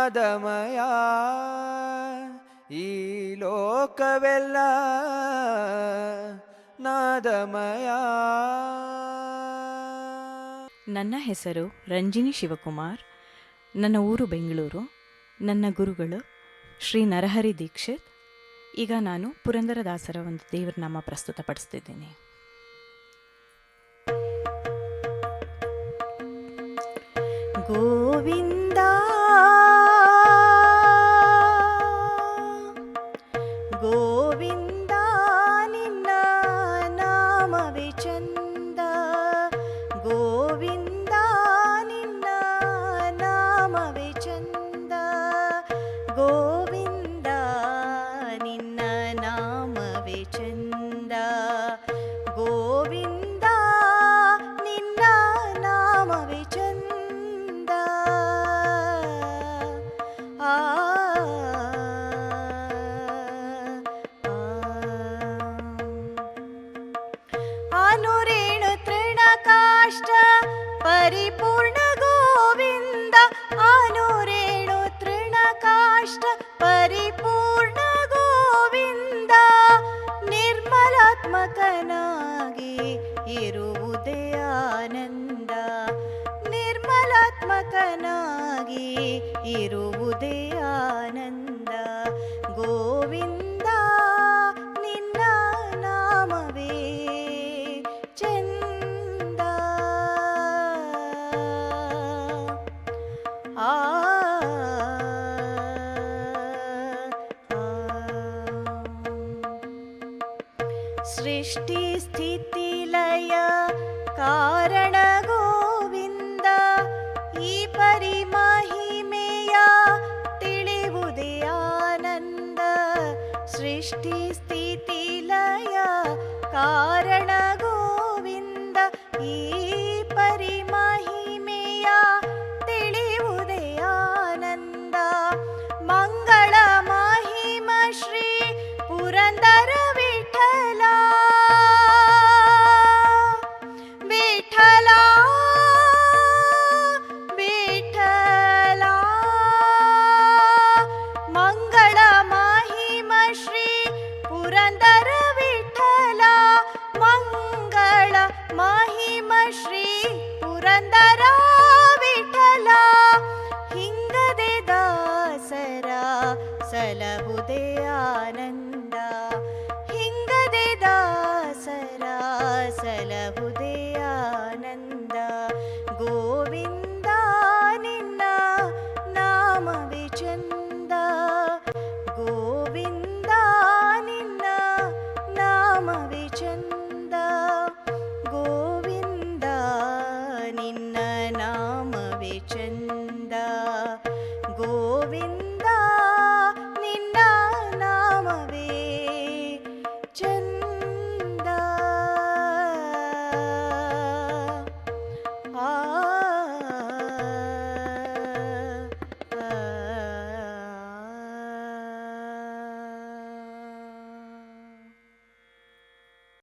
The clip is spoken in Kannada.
ನಾದಮಯ ಈ ಲೋಕವೆಲ್ಲ ನಾದಮಯ. ನನ್ನ ಹೆಸರು ರಂಜಿನಿ ಶಿವಕುಮಾರ್. ನನ್ನ ಊರು ಬೆಂಗಳೂರು. ನನ್ನ ಗುರುಗಳು ಶ್ರೀ ನರಹರಿ ದೀಕ್ಷಿತ್. ಈಗ ನಾನು ಪುರಂದರದಾಸರ ಒಂದು ದೇವರ ನಾಮ ಪ್ರಸ್ತುತಪಡಿಸ್ತಿದ್ದೀನಿ. ಗೋವಿಂದ ಗೋವಿಂದ ನಿನ್ನ ನಾಮವೇ ಚಂದ, ಗೋವಿಂದ ನಿನ್ನ ನಾಮವೇ ಚಂದ, ಗೋವಿಂದ ನಿನ್ನ ನಾಮವೇ ಚಂದ, ಗೋವಿಂದ ನಿನ್ನ ನಾಮವೇ ಚಂದ. ಅನುರೇಣು ತೃಣಕಾಷ್ಟ ಪರಿಪೂರ್ಣ ಗೋವಿಂದ, ಅನುರೇಣು ತೃಣಕಾಷ್ಟ ಪರಿಪೂರ್ಣ ಗೋವಿಂದ, ನಿರ್ಮಲಾತ್ಮಕನಾಗಿ ಇರುವುದೇ ಆನಂದ, ನಿರ್ಮಲಾತ್ಮಕನಾಗಿ ಇರುವುದೇ ಆನಂದ, ಗೋವಿಂದ ನಿನ್ನ ನಾಮವೇ ಚಂದ. ಸೃಷ್ಟಿ ಸ್ಥಿತಿ ಲಯ ಕಾರಣ ಗೋವಿಂದ, ಈ ಪರಿಮಹಿಮೆಯ ತಿಳಿವುದೇ ಆನಂದ, ಸೃಷ್ಟಿ ಸ್ಥಿತಿ ಲಯ ಕಾರಣ ಗೋವಿಂದ, ಈ ಪರಿಮಹಿಮೆಯ ತಿಳಿವುದೇ ಆನಂದ, ಮಂಗಳ ಮಹಿಮ ಶ್ರೀ ಪುರಂದರ ವಿಠಲ, ವಿಠಲ ವಿಠಲ, ಮಂಗಳ ಮಹಿಮ ಶ್ರೀ ಪುರಂದರ ವಿಠಲ, ಮಂಗಳ ಮಹಿಮ ಶ್ರೀ ಪುರಂದರ ವಿಠಲ, ಹಿಂಗದೆ ದಾಸರ ಸಲಹುದೇ ಆನಂದ, ಹಿಂಗದೆ ದಾಸರ ಸಲಹುದೇ ಆನಂದ, ಗೋವಿಂದ ನಿನ್ನ ನಾಮವೇ ಚಂದ.